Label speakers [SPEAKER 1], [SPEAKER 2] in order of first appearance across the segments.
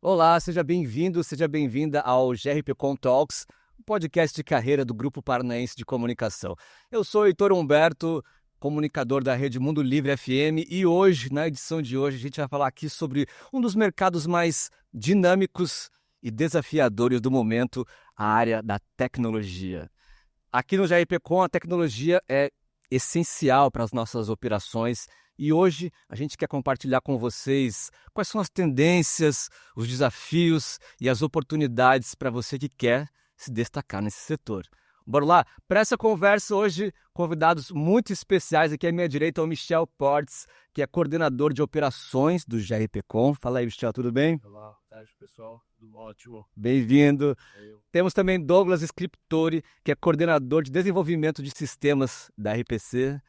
[SPEAKER 1] Olá, seja bem-vindo, seja bem-vinda ao GRPcom Talks, um podcast de carreira do Grupo Paranaense de Comunicação. Eu sou Heitor Humberto, comunicador da Rede Mundo Livre FM, e hoje, na edição de hoje, a gente vai falar aqui sobre um dos mercados mais dinâmicos e desafiadores do momento, a área da tecnologia. Aqui no GRPcom, a tecnologia é essencial para as nossas operações e hoje a gente quer compartilhar com vocês quais são as tendências, os desafios e as oportunidades para você que quer se destacar nesse setor. Bora lá? Para essa conversa hoje, convidados muito especiais. Aqui à minha direita é o Michel Portes, que é coordenador de operações do GRPcom. Fala aí, Michel, tudo bem?
[SPEAKER 2] Olá, boa tarde, pessoal. Tudo ótimo.
[SPEAKER 1] Bem-vindo. Temos também Douglas Scriptori, que é coordenador de desenvolvimento de sistemas da RPC.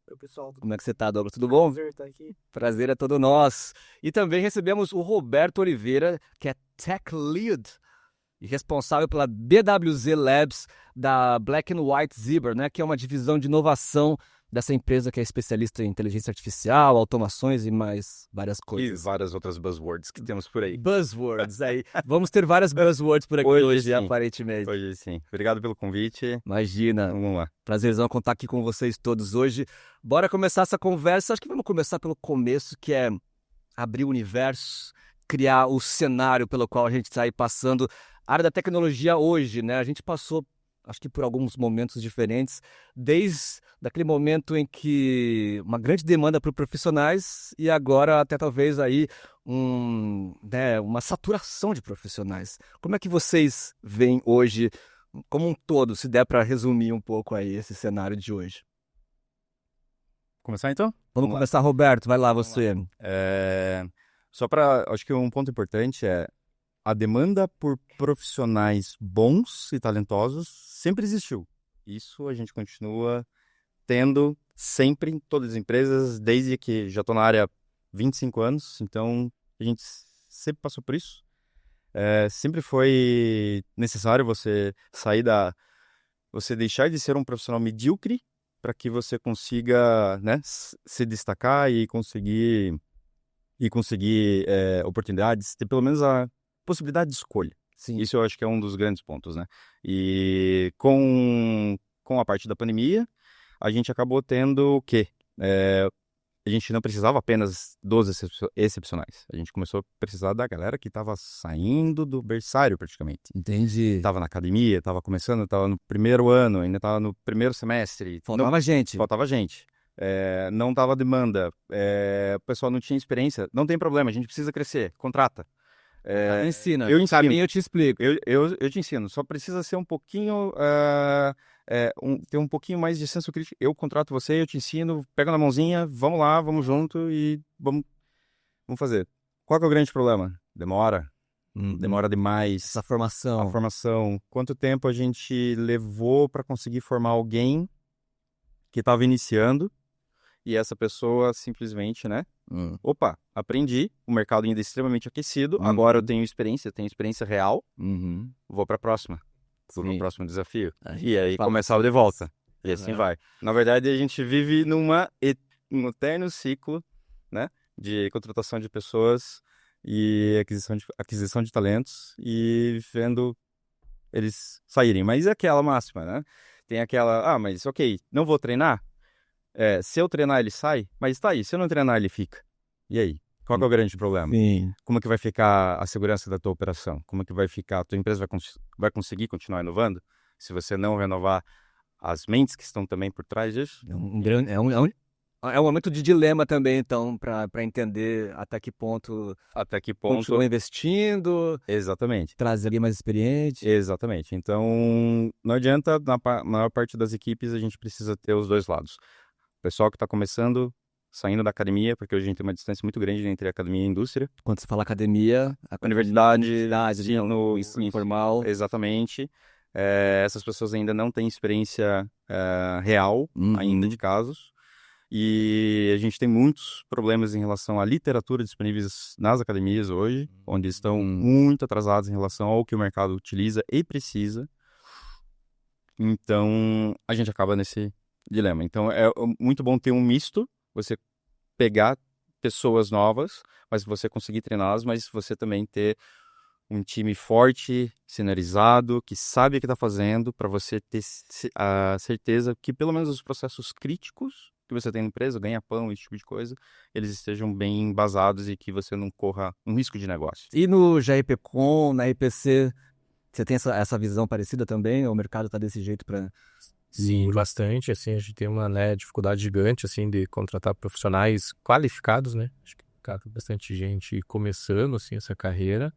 [SPEAKER 2] Oi, pessoal.
[SPEAKER 1] Como é que você está, Douglas? Tudo bom?
[SPEAKER 2] Prazer estar aqui.
[SPEAKER 1] Prazer é todo nosso. E também recebemos o Roberto Oliveira, que é Tech Lead e responsável pela BWZ Labs da Black and White Zebra, né, que é uma divisão de inovação dessa empresa que é especialista em inteligência artificial, automações e mais várias coisas.
[SPEAKER 3] E várias outras buzzwords que temos por aí.
[SPEAKER 1] Buzzwords, aí. Vamos ter várias buzzwords por aqui hoje aparentemente.
[SPEAKER 3] Hoje sim. Obrigado pelo convite.
[SPEAKER 1] Imagina.
[SPEAKER 3] Vamos lá.
[SPEAKER 1] Prazerzão contar aqui com vocês todos hoje. Bora começar essa conversa. Acho que vamos começar pelo começo, que é abrir o universo, criar o cenário pelo qual a gente está aí passando. A área da tecnologia hoje, né? A gente passou, acho que por alguns momentos diferentes, desde aquele momento em que uma grande demanda por profissionais e agora até talvez aí uma saturação de profissionais. Como é que vocês veem hoje, como um todo, se der para resumir um pouco aí esse cenário de hoje?
[SPEAKER 3] Começar então?
[SPEAKER 1] Vamos começar, Roberto, vai lá você.
[SPEAKER 3] Só para, acho que um ponto importante é a demanda por profissionais bons e talentosos sempre existiu. Isso a gente continua tendo sempre em todas as empresas, desde que já estou na área há 25 anos, então a gente sempre passou por isso. Sempre foi necessário você você deixar de ser um profissional medíocre para que você consiga, né, se destacar e conseguir oportunidades, ter pelo menos a possibilidade de escolha.
[SPEAKER 1] Sim.
[SPEAKER 3] Isso eu acho que é um dos grandes pontos, né? E com a parte da pandemia, a gente acabou tendo o quê? A gente não precisava apenas dos excepcionais. A gente começou a precisar da galera que estava saindo do berçário, praticamente.
[SPEAKER 1] Entendi.
[SPEAKER 3] Estava na academia, estava começando, estava no primeiro ano, ainda estava no primeiro semestre.
[SPEAKER 1] Faltava gente.
[SPEAKER 3] Faltava gente. Não dava demanda. O pessoal não tinha experiência. Não tem problema, a gente precisa crescer. Contrata.
[SPEAKER 1] Ensina.
[SPEAKER 3] Eu ensino.
[SPEAKER 1] Caminho eu te explico.
[SPEAKER 3] Eu te ensino. Só precisa ser um pouquinho... ter um pouquinho mais de senso crítico. Eu contrato você, eu te ensino, pego na mãozinha, vamos lá, vamos junto e vamos fazer. Qual que é o grande problema? Demora. Demora demais.
[SPEAKER 1] Essa formação.
[SPEAKER 3] A formação. Quanto tempo a gente levou para conseguir formar alguém que estava iniciando e essa pessoa simplesmente, né? Opa, aprendi, o mercado ainda é extremamente aquecido, agora eu tenho experiência real, vou para a próxima. Vou para o próximo desafio. E aí começar de volta. E assim vai. Na verdade, a gente vive num eterno ciclo, né, de contratação de pessoas e aquisição de talentos e vendo eles saírem. Mas é aquela máxima, né? Tem aquela, mas ok, não vou treinar? Se eu treinar, ele sai? Mas tá aí, se eu não treinar, ele fica. E aí? Qual que é o grande problema?
[SPEAKER 1] Sim.
[SPEAKER 3] Como é que vai ficar a segurança da tua operação? Como é que vai ficar? A tua empresa vai conseguir continuar inovando? Se você não renovar as mentes que estão também por trás disso?
[SPEAKER 1] É um momento de dilema também, então, para entender até que ponto continua investindo.
[SPEAKER 3] Exatamente.
[SPEAKER 1] Trazer alguém mais experiente.
[SPEAKER 3] Exatamente. Então, não adianta, na maior parte das equipes, a gente precisa ter os dois lados. O pessoal que está começando, saindo da academia, porque hoje a gente tem uma distância muito grande entre a academia e a indústria.
[SPEAKER 1] Quando você fala academia, a
[SPEAKER 3] universidade,
[SPEAKER 1] no ensino informal.
[SPEAKER 3] Exatamente. Essas pessoas ainda não têm experiência real, ainda de casos. E a gente tem muitos problemas em relação à literatura disponíveis nas academias hoje, onde estão muito atrasados em relação ao que o mercado utiliza e precisa. Então, a gente acaba nesse dilema. Então, é muito bom ter um misto, você pegar pessoas novas, mas você conseguir treiná-las, mas você também ter um time forte, sinalizado, que sabe o que está fazendo, para você ter a certeza que pelo menos os processos críticos que você tem na empresa, ganha-pão, esse tipo de coisa, eles estejam bem embasados e que você não corra um risco de negócio.
[SPEAKER 1] E no GRPcon, na RPC, você tem essa visão parecida também? O mercado está desse jeito para...
[SPEAKER 2] Sim, bastante, assim, a gente tem uma, né, dificuldade gigante, assim, de contratar profissionais qualificados, né, acho que tá bastante gente começando, assim, essa carreira,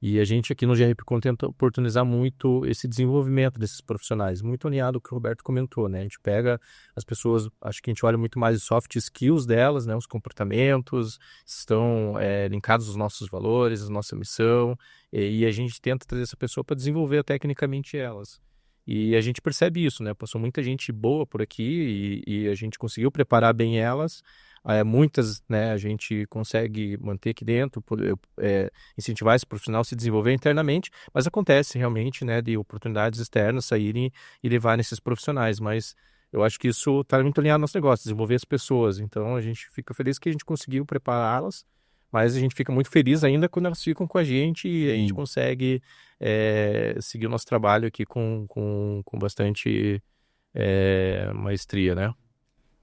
[SPEAKER 2] e a gente aqui no GRPcon tenta oportunizar muito esse desenvolvimento desses profissionais, muito alinhado com o que o Roberto comentou, né, a gente pega as pessoas, acho que a gente olha muito mais os soft skills delas, né, os comportamentos, estão linkados aos nossos valores, à nossa missão, e a gente tenta trazer essa pessoa para desenvolver tecnicamente elas. E a gente percebe isso, né? Passou muita gente boa por aqui e a gente conseguiu preparar bem elas. Muitas, né, a gente consegue manter aqui dentro, incentivar esse profissional a se desenvolver internamente, mas acontece realmente, né, de oportunidades externas saírem e levarem esses profissionais, mas eu acho que isso está muito alinhado ao nosso negócio, desenvolver as pessoas. Então a gente fica feliz que a gente conseguiu prepará-las, mas a gente fica muito feliz ainda quando elas ficam com a gente e a gente consegue seguir o nosso trabalho aqui com bastante maestria, né?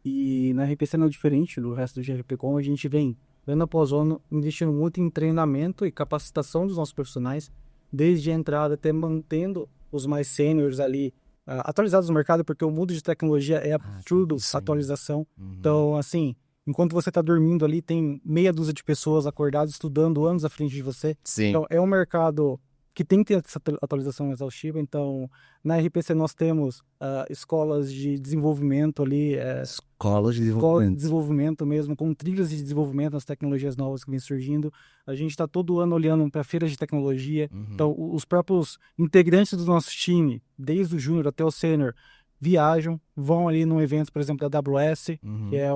[SPEAKER 4] E na RPC não é diferente do resto do GRPcon, a gente vem, ano após ano, investindo muito em treinamento e capacitação dos nossos profissionais, desde a entrada até mantendo os mais sêniores ali atualizados no mercado, porque o mundo de tecnologia é absurdo, atualização. Então, assim, enquanto você está dormindo ali, tem meia dúzia de pessoas acordadas, estudando anos à frente de você.
[SPEAKER 1] Sim.
[SPEAKER 4] Então, é um mercado que tem que ter essa atualização exaustiva. Então, na RPC nós temos escolas de desenvolvimento ali.
[SPEAKER 1] Escolas de
[SPEAKER 4] desenvolvimento mesmo, com trilhas de desenvolvimento nas tecnologias novas que vêm surgindo. A gente está todo ano olhando para feiras de tecnologia. Então, os próprios integrantes do nosso time, desde o júnior até o sênior, viajam, vão ali num evento, por exemplo, da AWS, que é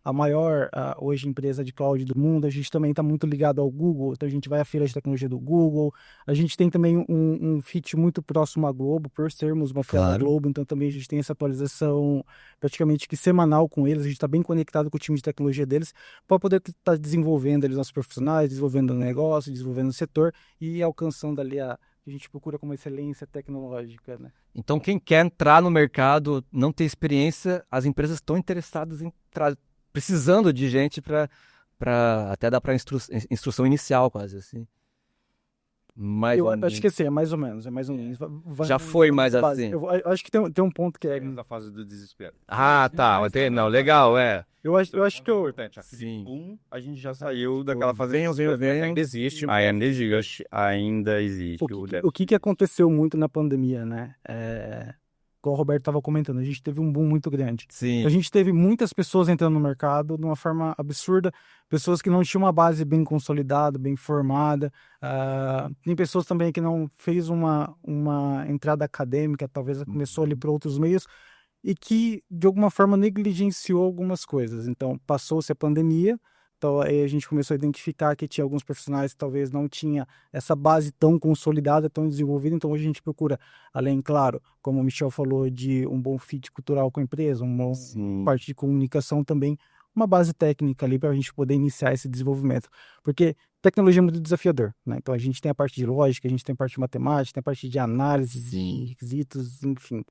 [SPEAKER 4] a maior hoje empresa de cloud do mundo. A gente também está muito ligado ao Google, então a gente vai à feira de tecnologia do Google. A gente tem também um fit muito próximo à Globo, por sermos uma feira da Globo, então também a gente tem essa atualização praticamente que semanal com eles. A gente está bem conectado com o time de tecnologia deles para poder estar desenvolvendo eles, nossos profissionais, desenvolvendo o negócio, desenvolvendo o setor e alcançando ali que a gente procura como excelência tecnológica, né?
[SPEAKER 1] Então, quem quer entrar no mercado, não ter experiência, as empresas estão interessadas em precisando de gente para até dar para instrução inicial, quase assim.
[SPEAKER 4] Eu acho que assim, é mais ou menos.
[SPEAKER 1] Já foi mais assim.
[SPEAKER 4] Eu acho que tem um ponto que é...
[SPEAKER 3] Na fase do desespero.
[SPEAKER 2] Ah, tá. Não, legal,
[SPEAKER 4] Eu acho que
[SPEAKER 3] importante.
[SPEAKER 1] Sim.
[SPEAKER 3] A gente já saiu daquela fase.
[SPEAKER 1] Vem.
[SPEAKER 2] ainda existe.
[SPEAKER 3] Ainda existe.
[SPEAKER 4] O que aconteceu muito na pandemia, né? Como o Roberto estava comentando, a gente teve um boom muito grande.
[SPEAKER 1] Sim.
[SPEAKER 4] A gente teve muitas pessoas entrando no mercado de uma forma absurda, pessoas que não tinham uma base bem consolidada, bem formada. Tem pessoas também que não fez uma entrada acadêmica, talvez começou ali por outros meios, e que de alguma forma negligenciou algumas coisas. Então, passou-se a pandemia, então aí a gente começou a identificar que tinha alguns profissionais que talvez não tinha essa base tão consolidada, tão desenvolvida. Então hoje a gente procura, além, claro, como o Michel falou, de um bom fit cultural com a empresa, uma parte de comunicação também, uma base técnica ali para a gente poder iniciar esse desenvolvimento. Porque tecnologia é muito desafiador, né? Então a gente tem a parte de lógica, a gente tem a parte de matemática, tem a parte de análise, de requisitos, enfim.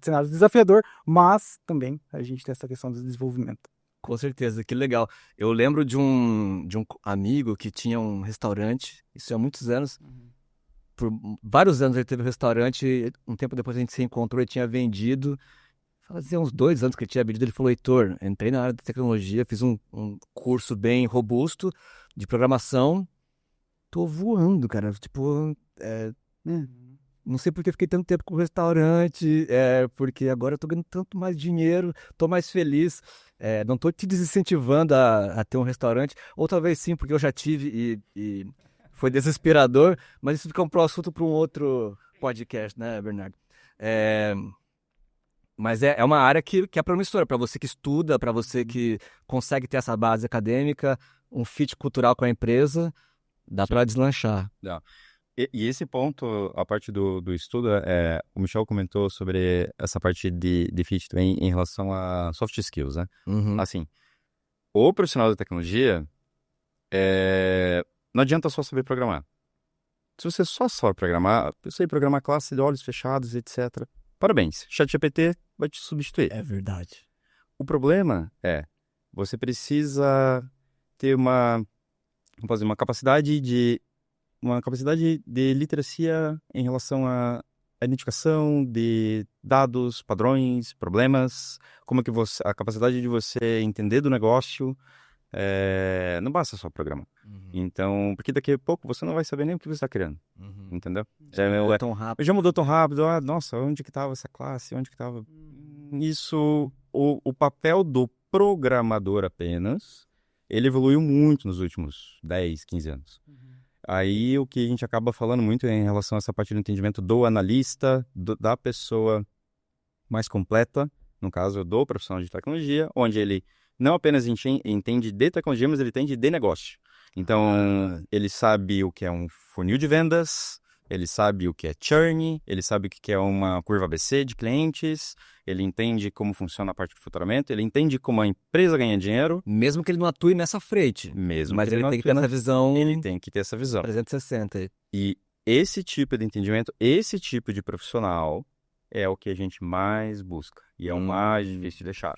[SPEAKER 4] Cenário desafiador, mas também a gente tem essa questão do desenvolvimento.
[SPEAKER 1] Com certeza, que legal. Eu lembro de um amigo que tinha um restaurante, isso há muitos anos. Por vários anos ele teve um restaurante, um tempo depois a gente se encontrou e tinha vendido. Fazia uns 2 anos que ele tinha vendido, ele falou: Heitor, entrei na área de tecnologia, fiz um curso bem robusto de programação. Tô voando, cara, tipo... Não sei porque fiquei tanto tempo com o restaurante, porque agora eu tô ganhando tanto mais dinheiro, tô mais feliz, não tô te desincentivando a ter um restaurante, ou talvez sim, porque eu já tive e foi desesperador, mas isso fica um assunto para um outro podcast, né, Bernardo? Mas é uma área que é promissora, para você que estuda, para você que consegue ter essa base acadêmica, um fit cultural com a empresa, dá para deslanchar.
[SPEAKER 3] Dá. E esse ponto, a parte do estudo, o Michel comentou sobre essa parte de fit também em relação a soft skills, né? Assim, o profissional da tecnologia, não adianta só saber programar. Se você só sabe programar, eu sei programar classe de olhos fechados, etc. Parabéns, ChatGPT vai te substituir.
[SPEAKER 1] É verdade.
[SPEAKER 3] O problema é, você precisa ter uma capacidade de literacia em relação à identificação de dados, padrões, problemas, a capacidade de você entender do negócio. Não basta só programar. Então, porque daqui a pouco você não vai saber nem o que você está criando, entendeu?
[SPEAKER 1] Já mudou tão rápido.
[SPEAKER 3] Já mudou tão rápido. Nossa, onde que estava essa classe? Onde que estava? Isso, o papel do programador apenas, ele evoluiu muito nos últimos 10, 15 anos. Aí o que a gente acaba falando muito é em relação a essa parte do entendimento do analista, da pessoa mais completa, no caso do profissional de tecnologia, onde ele não apenas entende de tecnologia, mas ele entende de negócio. Então, ele sabe o que é um funil de vendas, ele sabe o que é churn, ele sabe o que é uma curva ABC de clientes, ele entende como funciona a parte de faturamento, ele entende como a empresa ganha dinheiro.
[SPEAKER 1] Mesmo que ele não atue nessa frente. Mas ele tem que ter essa visão.
[SPEAKER 3] Ele tem que ter essa visão.
[SPEAKER 1] 360.
[SPEAKER 3] E esse tipo de entendimento, esse tipo de profissional é o que a gente mais busca. E é o mais difícil de deixar.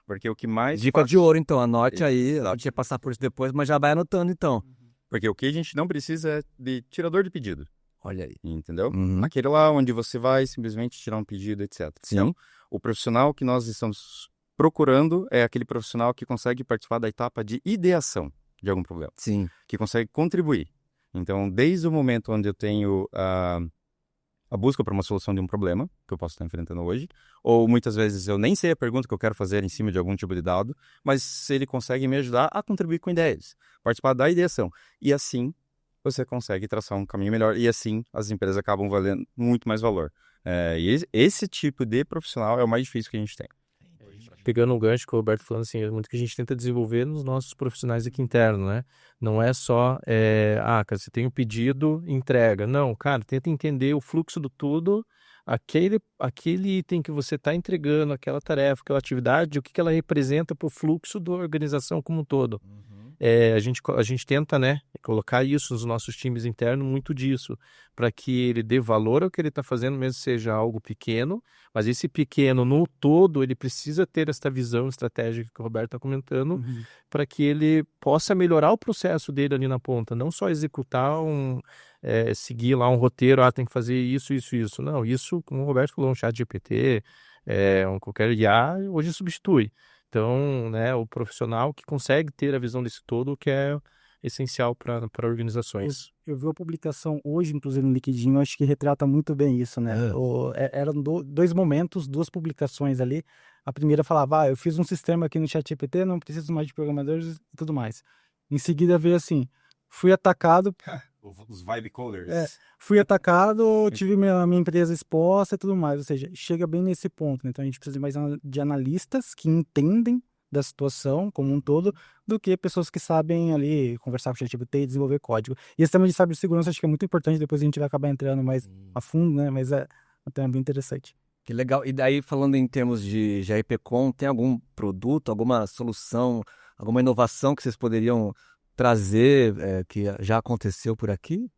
[SPEAKER 3] Porque o que mais...
[SPEAKER 1] Dica de ouro, então. Anote aí. A gente vai passar por isso depois, mas já vai anotando, então.
[SPEAKER 3] Porque o que a gente não precisa é de tirador de pedido.
[SPEAKER 1] Olha aí.
[SPEAKER 3] Entendeu? Aquele lá onde você vai simplesmente tirar um pedido, etc.
[SPEAKER 1] Sim.
[SPEAKER 3] Então, o profissional que nós estamos procurando é aquele profissional que consegue participar da etapa de ideação de algum problema.
[SPEAKER 1] Sim.
[SPEAKER 3] Que consegue contribuir. Então, desde o momento onde eu tenho a busca por uma solução de um problema que eu posso estar enfrentando hoje, ou muitas vezes eu nem sei a pergunta que eu quero fazer em cima de algum tipo de dado, mas ele consegue me ajudar a contribuir com ideias, participar da ideação. E assim, você consegue traçar um caminho melhor, e assim as empresas acabam valendo muito mais valor. E esse tipo de profissional é o mais difícil que a gente tem.
[SPEAKER 2] Pegando um gancho que o Roberto falando assim, é muito que a gente tenta desenvolver nos nossos profissionais aqui internos, né? Não é só, cara, você tem um pedido, entrega. Não, cara, tenta entender o fluxo do tudo, aquele item que você está entregando, aquela tarefa, aquela atividade, o que ela representa para o fluxo da organização como um todo. A gente tenta, né, colocar isso nos nossos times internos, muito disso, para que ele dê valor ao que ele está fazendo, mesmo seja algo pequeno, mas esse pequeno no todo, ele precisa ter essa visão estratégica que o Roberto está comentando, para que ele possa melhorar o processo dele ali na ponta, não só executar seguir lá um roteiro, tem que fazer isso, isso, isso. Não, isso, como o Roberto falou, um chat GPT, qualquer IA, hoje substitui. Então, né, o profissional que consegue ter a visão desse todo, que é essencial para organizações.
[SPEAKER 4] Eu vi uma publicação hoje, inclusive no LinkedIn, eu acho que retrata muito bem isso, né? Eram dois momentos, duas publicações ali. A primeira falava, eu fiz um sistema aqui no ChatGPT, não preciso mais de programadores e tudo mais. Em seguida veio assim, fui atacado...
[SPEAKER 3] Os vibe coders.
[SPEAKER 4] Fui atacado, tive minha empresa exposta e tudo mais. Ou seja, chega bem nesse ponto, né? Então a gente precisa mais de analistas que entendem da situação como um todo, do que pessoas que sabem ali conversar com o ChatGPT e desenvolver código. E esse tema de cibersegurança acho que é muito importante, depois a gente vai acabar entrando mais a fundo, né? Mas é um tema bem interessante.
[SPEAKER 1] Que legal. E daí, falando em termos de GRPcon, tem algum produto, alguma solução, alguma inovação que vocês poderiam trazer, que já aconteceu por aqui?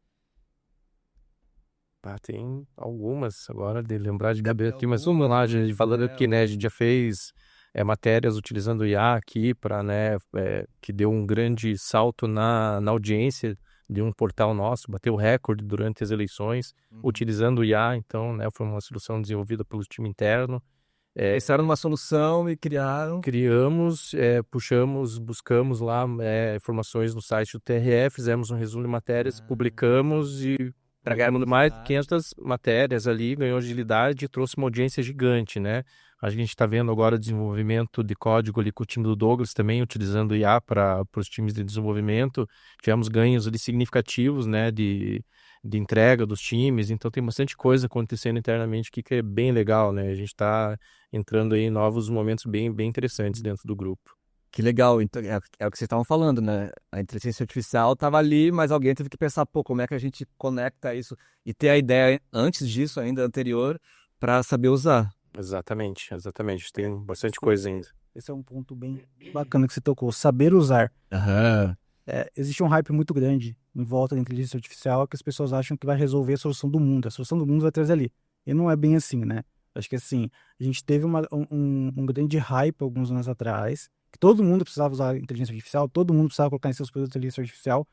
[SPEAKER 2] Tem algumas agora, de lembrar de cabeça aqui, mas vamos lá, falando aqui, né, a gente já fez matérias utilizando o IA aqui para, né, que deu um grande salto na audiência de um portal nosso, bateu recorde durante as eleições, utilizando o IA, então, né, foi uma solução desenvolvida pelo time interno.
[SPEAKER 1] Pensaram numa solução e
[SPEAKER 2] criamos, buscamos lá informações no site do TRE, fizemos um resumo de matérias, publicamos e ganhamos mais de 500 matérias ali, ganhou agilidade e trouxe uma audiência gigante, né? A gente está vendo agora o desenvolvimento de código ali com o time do Douglas também, utilizando IA para os times de desenvolvimento. Tivemos ganhos ali significativos, né, de entrega dos times, então tem bastante coisa acontecendo internamente aqui que é bem legal, né? A gente está entrando aí em novos momentos bem, bem interessantes dentro do grupo.
[SPEAKER 1] Que legal, então, é o que vocês estavam falando, né? A inteligência artificial estava ali, mas alguém teve que pensar, como é que a gente conecta isso e ter a ideia antes disso, ainda anterior, para saber usar.
[SPEAKER 2] Exatamente, tem bastante coisa ainda.
[SPEAKER 4] Esse é um ponto bem bacana que você tocou, saber usar. Existe um hype muito grande em volta da inteligência artificial que as pessoas acham que vai resolver a solução do mundo. A solução do mundo vai trazer ali. E não é bem assim, né? Acho que assim, a gente teve um grande hype alguns anos atrás, que todo mundo precisava usar inteligência artificial, todo mundo precisava colocar em seus produtos inteligência artificial,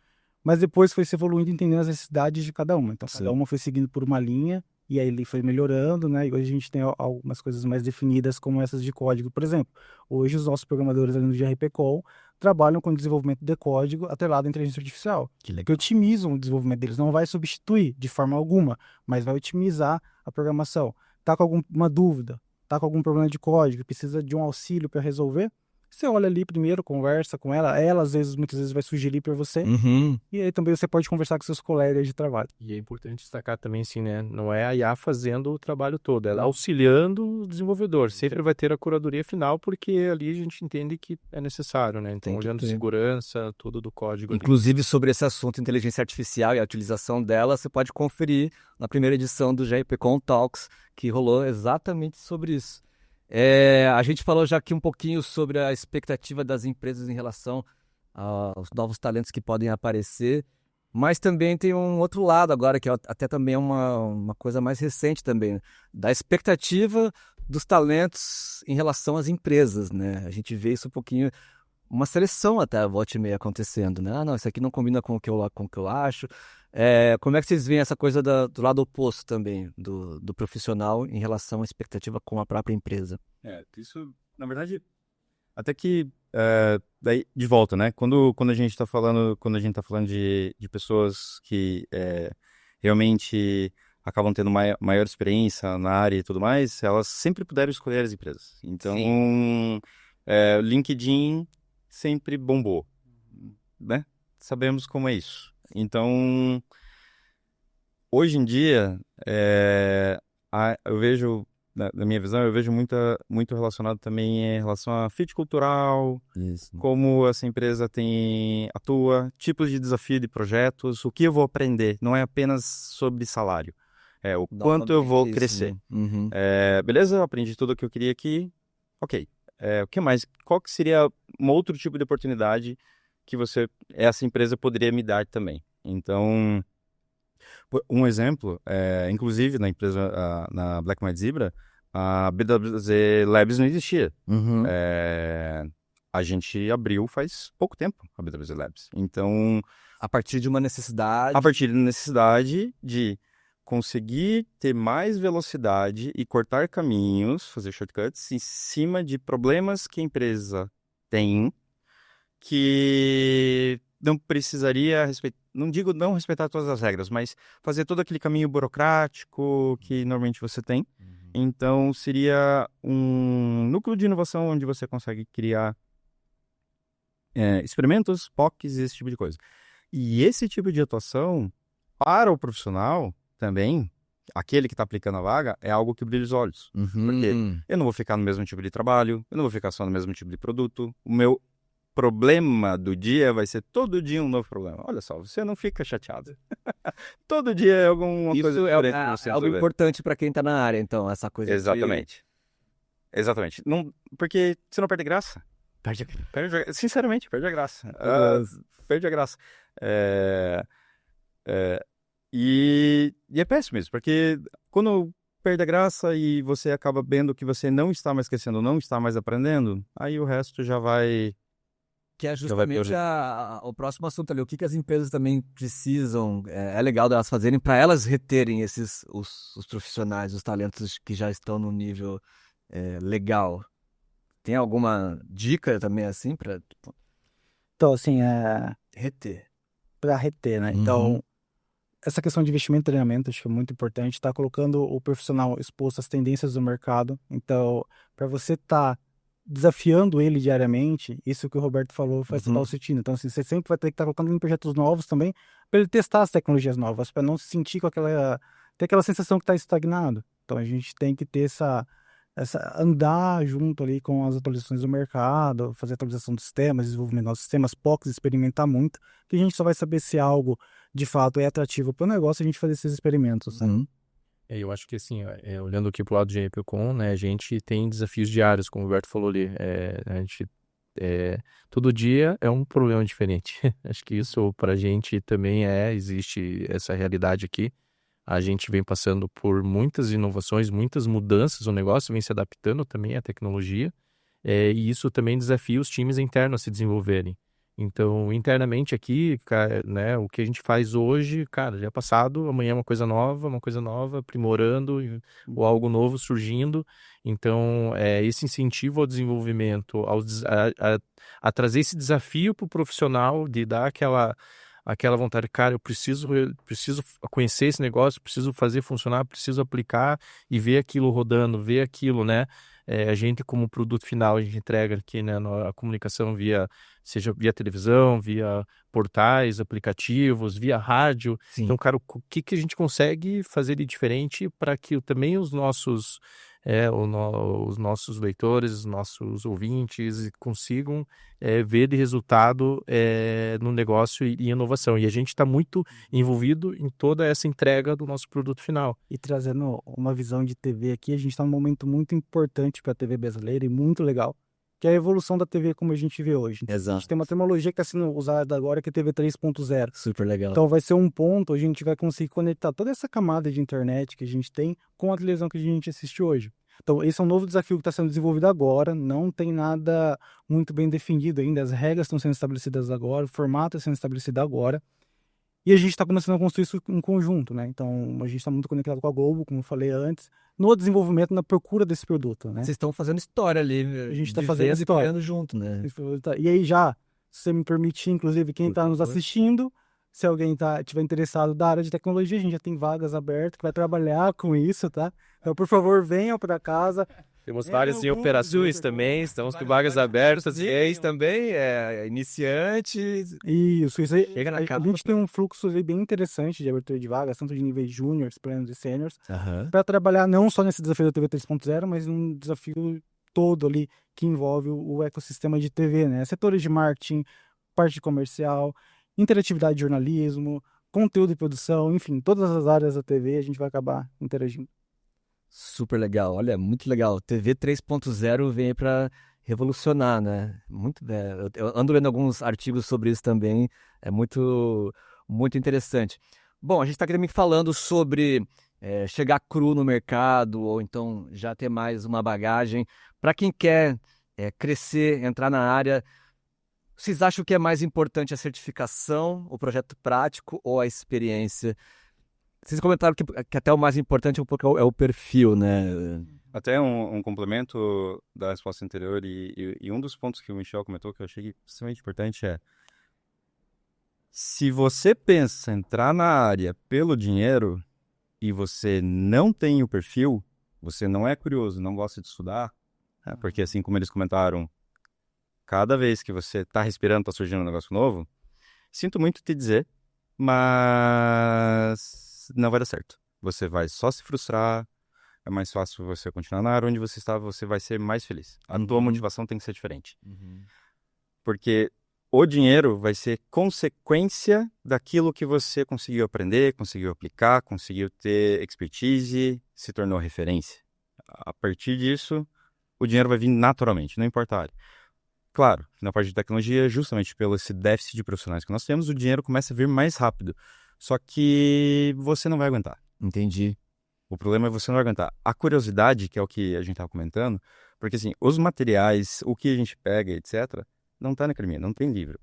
[SPEAKER 4] mas depois foi se evoluindo entendendo as necessidades de cada uma. Então, cada uma foi seguindo por uma linha, e aí ele foi melhorando, né? E hoje a gente tem algumas coisas mais definidas, como essas de código. Por exemplo, hoje os nossos programadores ali no GRP Call trabalham com desenvolvimento de código atrelado à inteligência artificial, que otimizam o desenvolvimento deles. Não vai substituir de forma alguma, mas vai otimizar a programação. Tá com alguma dúvida, tá com algum problema de código, precisa de um auxílio para resolver, você olha ali primeiro, conversa com ela às vezes, muitas vezes vai sugerir para você, e aí também você pode conversar com seus colegas de trabalho.
[SPEAKER 2] E é importante destacar também, assim, né, não é a IA fazendo o trabalho todo, ela auxiliando o desenvolvedor, sempre vai ter a curadoria final, porque ali a gente entende que é necessário, né, então olhando segurança, tudo do código.
[SPEAKER 1] Inclusive, sobre esse assunto, inteligência artificial e a utilização dela, você pode conferir na primeira edição do GRPcon Talks, que rolou exatamente sobre isso. A gente falou já aqui um pouquinho sobre a expectativa das empresas em relação aos novos talentos que podem aparecer, mas também tem um outro lado agora, que até também é uma coisa mais recente também, da expectativa dos talentos em relação às empresas, né? A gente vê isso um pouquinho, uma seleção até volta e meia acontecendo, né? Não, isso aqui não combina com o que eu acho. Como é que vocês veem essa coisa do lado oposto também, do profissional em relação à expectativa com a própria empresa?
[SPEAKER 3] Isso, na verdade, até que, daí, de volta, né? Quando a gente está falando, de pessoas que realmente acabam tendo maior experiência na área e tudo mais, elas sempre puderam escolher as empresas. Então, LinkedIn sempre bombou, né? Sabemos como é isso. Então, hoje em dia, eu vejo, na minha visão, muito relacionado também em relação a fit cultural, como essa empresa atua, tipos de desafio de projetos, o que eu vou aprender, não é apenas sobre salário, o quanto eu vou crescer. Beleza, eu aprendi tudo o que eu queria aqui, ok. O que mais? Qual que seria um outro tipo de oportunidade que essa empresa poderia me dar também? Então, um exemplo, inclusive na empresa, na Black Zebra, a BWZ Labs não existia. A gente abriu faz pouco tempo a BWZ Labs. Então,
[SPEAKER 1] a partir de uma necessidade.
[SPEAKER 3] A partir da necessidade de conseguir ter mais velocidade e cortar caminhos, fazer shortcuts em cima de problemas que a empresa tem, que não precisaria não digo não respeitar todas as regras, mas fazer todo aquele caminho burocrático que normalmente você tem. Então, seria um núcleo de inovação onde você consegue criar experimentos, POCs e esse tipo de coisa. E esse tipo de atuação, para o profissional também, aquele que está aplicando a vaga, é algo que brilha os olhos. Porque eu não vou ficar no mesmo tipo de trabalho, eu não vou ficar só no mesmo tipo de produto. O meu problema do dia vai ser todo dia um novo problema. Olha só, você não fica chateado. Todo dia é alguma coisa diferente.
[SPEAKER 1] Isso é algo importante para quem está na área, então, essa coisa.
[SPEAKER 3] Exatamente. Não, porque você não perde graça. Sinceramente, perde a graça. Perde a graça. E é péssimo isso, porque quando perde a graça e você acaba vendo que você não está mais crescendo, não está mais aprendendo, aí o resto já vai...
[SPEAKER 1] Que é justamente o próximo assunto ali, o que as empresas também precisam, é legal delas fazerem para elas reterem os profissionais, os talentos que já estão no nível legal. Tem alguma dica também assim para...
[SPEAKER 4] Então, assim,
[SPEAKER 1] reter.
[SPEAKER 4] Para reter, né? Então, essa questão de investimento e treinamento, acho que é muito importante, está colocando o profissional exposto às tendências do mercado. Então, para você estar desafiando ele diariamente, isso que o Roberto falou faz total sentido. Então, assim, você sempre vai ter que estar colocando em projetos novos também, para ele testar as tecnologias novas, para não se sentir com ter aquela sensação que está estagnado. Então, a gente tem que ter andar junto ali com as atualizações do mercado, fazer atualização dos sistemas, desenvolvimento de novos sistemas, POCs, experimentar muito, que a gente só vai saber se algo de fato é atrativo para o negócio a gente fazer esses experimentos, né?
[SPEAKER 2] Eu acho que assim, olhando aqui pro lado do GRPcon, né, a gente tem desafios diários, como o Roberto falou ali. A gente todo dia é um problema diferente. Acho que isso pra gente também existe essa realidade aqui. A gente vem passando por muitas inovações, muitas mudanças, o negócio vem se adaptando também à tecnologia, e isso também desafia os times internos a se desenvolverem. Então, internamente aqui, né, o que a gente faz hoje, cara, já é passado, amanhã é uma coisa nova, aprimorando, ou algo novo surgindo. Então, esse incentivo ao desenvolvimento, a trazer esse desafio para o profissional de dar aquela vontade, cara, eu preciso conhecer esse negócio, preciso fazer funcionar, preciso aplicar e ver aquilo rodando, ver aquilo, né? A gente, como produto final, a gente entrega aqui, né, a comunicação seja via televisão, via portais, aplicativos, via rádio.
[SPEAKER 1] Sim.
[SPEAKER 2] Então, cara, o que a gente consegue fazer de diferente para que também os nossos leitores, os nossos ouvintes consigam ver de resultado no negócio e inovação. E a gente está muito envolvido em toda essa entrega do nosso produto final.
[SPEAKER 4] E trazendo uma visão de TV aqui, a gente está num momento muito importante para a TV brasileira e muito legal, que é a evolução da TV como a gente vê hoje. A
[SPEAKER 1] Exato.
[SPEAKER 4] gente tem uma terminologia que está sendo usada agora, que é TV 3.0.
[SPEAKER 1] Super legal.
[SPEAKER 4] Então vai ser um ponto, a gente vai conseguir conectar toda essa camada de internet que a gente tem com a televisão que a gente assiste hoje. Então esse é um novo desafio que está sendo desenvolvido agora, não tem nada muito bem definido ainda, as regras estão sendo estabelecidas agora, o formato está sendo estabelecido agora, e a gente está começando a construir isso em conjunto, né? Então a gente está muito conectado com a Globo, como eu falei antes, no desenvolvimento, na procura desse produto, né?
[SPEAKER 1] Vocês estão fazendo história ali,
[SPEAKER 4] A gente está fazendo
[SPEAKER 1] vivendo e
[SPEAKER 4] história.
[SPEAKER 1] criando junto, né?
[SPEAKER 4] E aí já, se você me permitir, inclusive, quem
[SPEAKER 1] Por
[SPEAKER 4] está nos
[SPEAKER 1] favor.
[SPEAKER 4] assistindo, se alguém tiver interessado da área de tecnologia, a gente já tem vagas abertas que vai trabalhar com isso, tá? Então, por favor, venham para casa.
[SPEAKER 2] Temos
[SPEAKER 4] várias em operações
[SPEAKER 2] também, estamos com vagas abertas.
[SPEAKER 1] Gays também, iniciantes.
[SPEAKER 4] Isso aí.
[SPEAKER 1] Chega na
[SPEAKER 4] A
[SPEAKER 1] casa.
[SPEAKER 4] gente tem um fluxo aí bem interessante de abertura de vagas, tanto de níveis júniores, plenos e sêniors,
[SPEAKER 1] Aham.
[SPEAKER 4] para trabalhar não só nesse desafio da TV 3.0, mas num desafio todo ali que envolve o ecossistema de TV, né? Setores de marketing, parte comercial, interatividade de jornalismo, conteúdo e produção, enfim, todas as áreas da TV a gente vai acabar interagindo.
[SPEAKER 1] Super legal, olha, muito legal. TV 3.0 vem aí para revolucionar, né? Eu ando lendo alguns artigos sobre isso também, é muito, muito interessante. Bom, a gente está aqui também falando sobre chegar cru no mercado, ou então já ter mais uma bagagem. Para quem quer crescer, entrar na área, vocês acham que é mais importante a certificação, o projeto prático ou a experiência? Vocês comentaram que até o mais importante um pouco é o perfil, né?
[SPEAKER 3] Até um complemento da resposta anterior e um dos pontos que o Michel comentou que eu achei extremamente importante é: se você pensa em entrar na área pelo dinheiro e você não tem o perfil, você não é curioso, não gosta de estudar, porque assim como eles comentaram, cada vez que você está respirando, está surgindo um negócio novo, sinto muito te dizer, mas não vai dar certo. Você vai só se frustrar, é mais fácil você continuar na área onde você está, você vai ser mais feliz. A tua motivação tem que ser diferente. Porque o dinheiro vai ser consequência daquilo que você conseguiu aprender, conseguiu aplicar, conseguiu ter expertise, se tornou referência. A partir disso, o dinheiro vai vir naturalmente, não importa a área. Claro, na parte de tecnologia, justamente pelo esse déficit de profissionais que nós temos, o dinheiro começa a vir mais rápido. Só que você não vai aguentar.
[SPEAKER 1] Entendi.
[SPEAKER 3] O problema é você não aguentar. A curiosidade, que é o que a gente estava comentando, porque assim, os materiais, o que a gente pega, etc., não está na academia, não tem livro,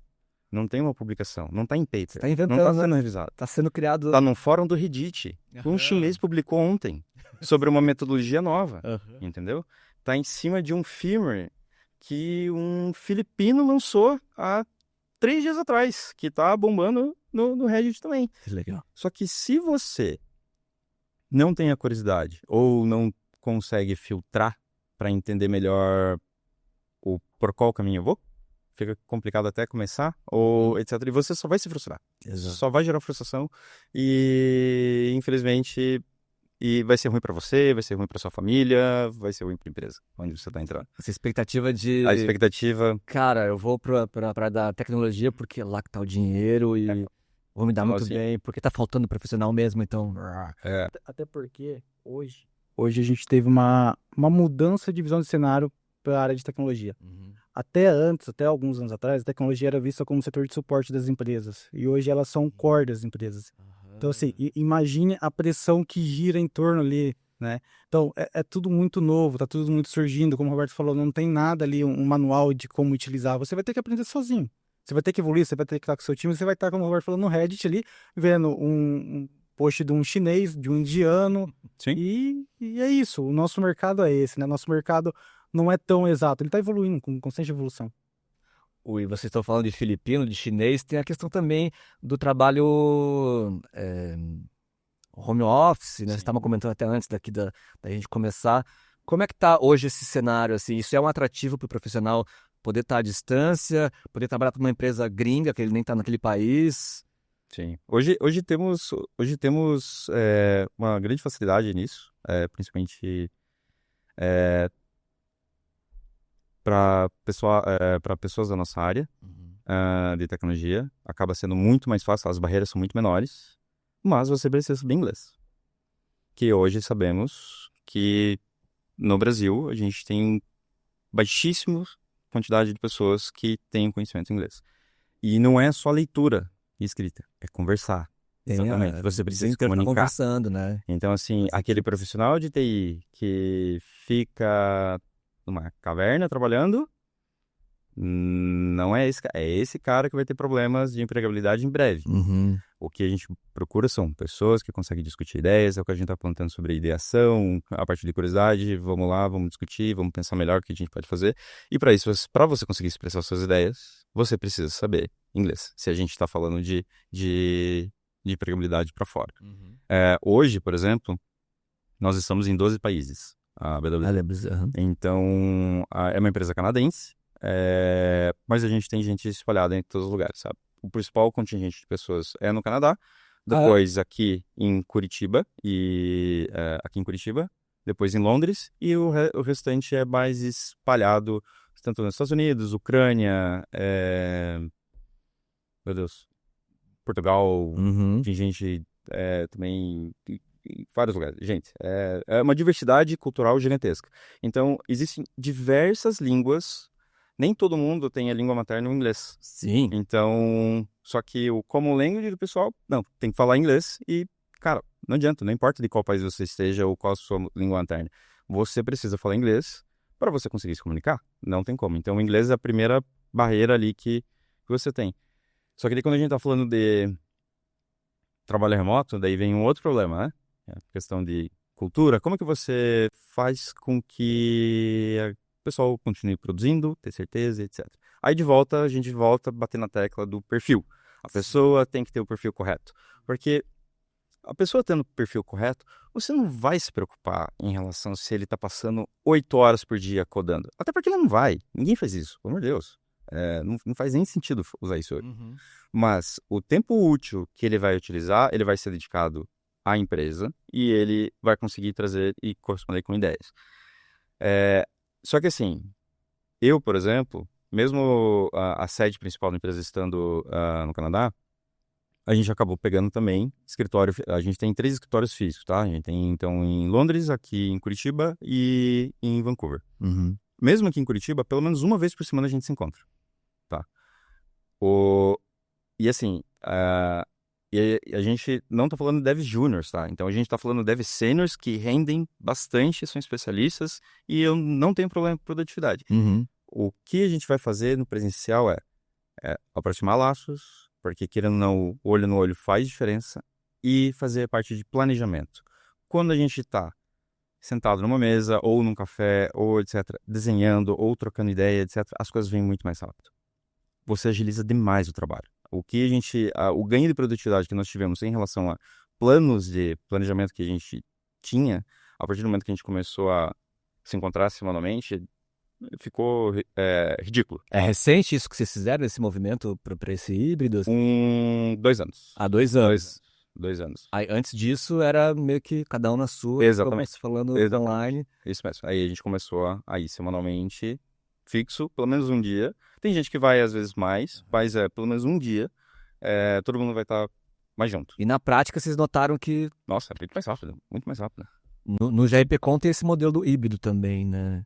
[SPEAKER 3] não tem uma publicação, não está em paper,
[SPEAKER 1] Tá inventando,
[SPEAKER 3] não está sendo revisado.
[SPEAKER 1] Tá sendo criado.
[SPEAKER 3] Está num fórum do Reddit. Um chinês publicou ontem sobre uma metodologia nova, entendeu? Está em cima de um firmware que um filipino lançou há 3 dias atrás, que está bombando no Reddit também.
[SPEAKER 1] Que legal.
[SPEAKER 3] Só que se você não tem a curiosidade ou não consegue filtrar para entender melhor por qual caminho eu vou, fica complicado até começar, ou etc. E você só vai se frustrar.
[SPEAKER 1] Exato.
[SPEAKER 3] Só vai gerar frustração e, infelizmente, vai ser ruim para você, vai ser ruim para sua família, vai ser ruim para a empresa onde você está entrando.
[SPEAKER 1] Essa expectativa de...
[SPEAKER 3] A expectativa...
[SPEAKER 1] Cara, eu vou pra da tecnologia porque lá que tá o dinheiro e... Vou me dar
[SPEAKER 3] Então,
[SPEAKER 1] muito
[SPEAKER 3] assim,
[SPEAKER 1] bem, porque tá faltando profissional mesmo, então...
[SPEAKER 4] Até porque hoje a gente teve uma mudança de visão de cenário para a área de tecnologia. Até alguns anos atrás, a tecnologia era vista como setor de suporte das empresas. E hoje elas são core das empresas. Então, assim, imagine a pressão que gira em torno ali, né? Então, é tudo muito novo, tá tudo muito surgindo. Como o Roberto falou, não tem nada ali, um manual de como utilizar. Você vai ter que aprender sozinho. Você vai ter que evoluir, você vai ter que estar com o seu time, você vai estar, como o Roberto falou, no Reddit ali, vendo um post de um chinês, de um indiano.
[SPEAKER 3] Sim.
[SPEAKER 4] E é isso, o nosso mercado é esse, né? Nosso mercado não é tão exato, ele está evoluindo, com constante evolução.
[SPEAKER 1] E vocês estão falando de filipino, de chinês, tem a questão também do trabalho home office, né? Você estava comentando até antes da gente começar. Como é que está hoje esse cenário? Assim? Isso é um atrativo para o profissional poder estar à distância, poder trabalhar para uma empresa gringa, que ele nem está naquele país?
[SPEAKER 3] Sim. Hoje temos uma grande facilidade nisso, principalmente para pessoas da nossa área de tecnologia. Acaba sendo muito mais fácil, as barreiras são muito menores, mas você precisa saber inglês. Que hoje sabemos que no Brasil a gente tem baixíssima quantidade de pessoas que têm conhecimento em inglês. E não é só leitura e escrita, é conversar. Exatamente. Você precisa se comunicar.
[SPEAKER 1] Conversando, né?
[SPEAKER 3] Então, assim, aquele profissional de TI que fica numa caverna trabalhando, não é esse cara. É esse cara que vai ter problemas de empregabilidade em breve. O que a gente procura são pessoas que conseguem discutir ideias, é o que a gente está plantando sobre ideação, a partir de curiosidade, vamos lá, vamos discutir, vamos pensar melhor o que a gente pode fazer. E para isso, para você conseguir expressar suas ideias, você precisa saber inglês. Se a gente está falando de empregabilidade para fora. Hoje, por exemplo, nós estamos em 12 países, a BW. Então, é uma empresa canadense, mas a gente tem gente espalhada em todos os lugares, sabe? O principal contingente de pessoas é no Canadá, depois aqui em Curitiba, depois em Londres, e o restante é mais espalhado, tanto nos Estados Unidos, Ucrânia, meu Deus, Portugal, tem gente também em vários lugares. Gente, é uma diversidade cultural gigantesca. Então, existem diversas línguas. Nem todo mundo tem a língua materna o inglês.
[SPEAKER 1] Sim.
[SPEAKER 3] Então, só que o common language do pessoal, não, tem que falar inglês e, cara, não adianta, não importa de qual país você esteja ou qual a sua língua materna. Você precisa falar inglês para você conseguir se comunicar. Não tem como. Então, o inglês é a primeira barreira ali que você tem. Só que daí quando a gente tá falando de trabalho remoto, daí vem um outro problema, né? A questão de cultura. Como é que você faz com que o pessoal continue produzindo, ter certeza, etc. Aí a gente volta a bater na tecla do perfil. A pessoa tem que ter o perfil correto. Porque a pessoa tendo o perfil correto, você não vai se preocupar em relação se ele está passando 8 horas por dia codando. Até porque ele não vai. Ninguém faz isso, pelo amor de Deus. Não faz nem sentido usar isso hoje. Mas o tempo útil que ele vai utilizar, ele vai ser dedicado à empresa e ele vai conseguir trazer e corresponder com ideias. Só que assim, eu, por exemplo, mesmo a sede principal da empresa estando no Canadá, a gente acabou pegando também escritório. A gente tem 3 escritórios físicos, tá? A gente tem, então, em Londres, aqui em Curitiba e em Vancouver. Mesmo aqui em Curitiba, pelo menos uma vez por semana a gente se encontra, tá? E assim, a gente não tá falando de devs juniors, tá? Então a gente tá falando de devs seniors que rendem bastante, são especialistas e eu não tenho problema com produtividade. O que a gente vai fazer no presencial é aproximar laços, porque querendo ou não, olho no olho faz diferença, e fazer parte de planejamento. Quando a gente tá sentado numa mesa, ou num café, ou etc., desenhando, ou trocando ideia, etc., as coisas vêm muito mais rápido. Você agiliza demais o trabalho. O ganho de produtividade que nós tivemos em relação a planos de planejamento que a gente tinha, a partir do momento que a gente começou a se encontrar semanalmente, ficou ridículo.
[SPEAKER 1] É recente isso que vocês fizeram, esse movimento para esse híbrido?
[SPEAKER 3] 2 anos.
[SPEAKER 1] Há 2 anos.
[SPEAKER 3] 2 anos.
[SPEAKER 1] Aí, antes disso, era meio que cada um na sua.
[SPEAKER 3] Exatamente.
[SPEAKER 1] Falando online.
[SPEAKER 3] Isso mesmo. Aí a gente começou a ir semanalmente, fixo, pelo menos um dia. Tem gente que vai às vezes mais, mas pelo menos um dia. Todo mundo vai estar mais junto.
[SPEAKER 1] E na prática vocês notaram que
[SPEAKER 3] Nossa, é muito mais rápido, muito mais rápido.
[SPEAKER 1] no GRPcon tem esse modelo do híbrido também, né?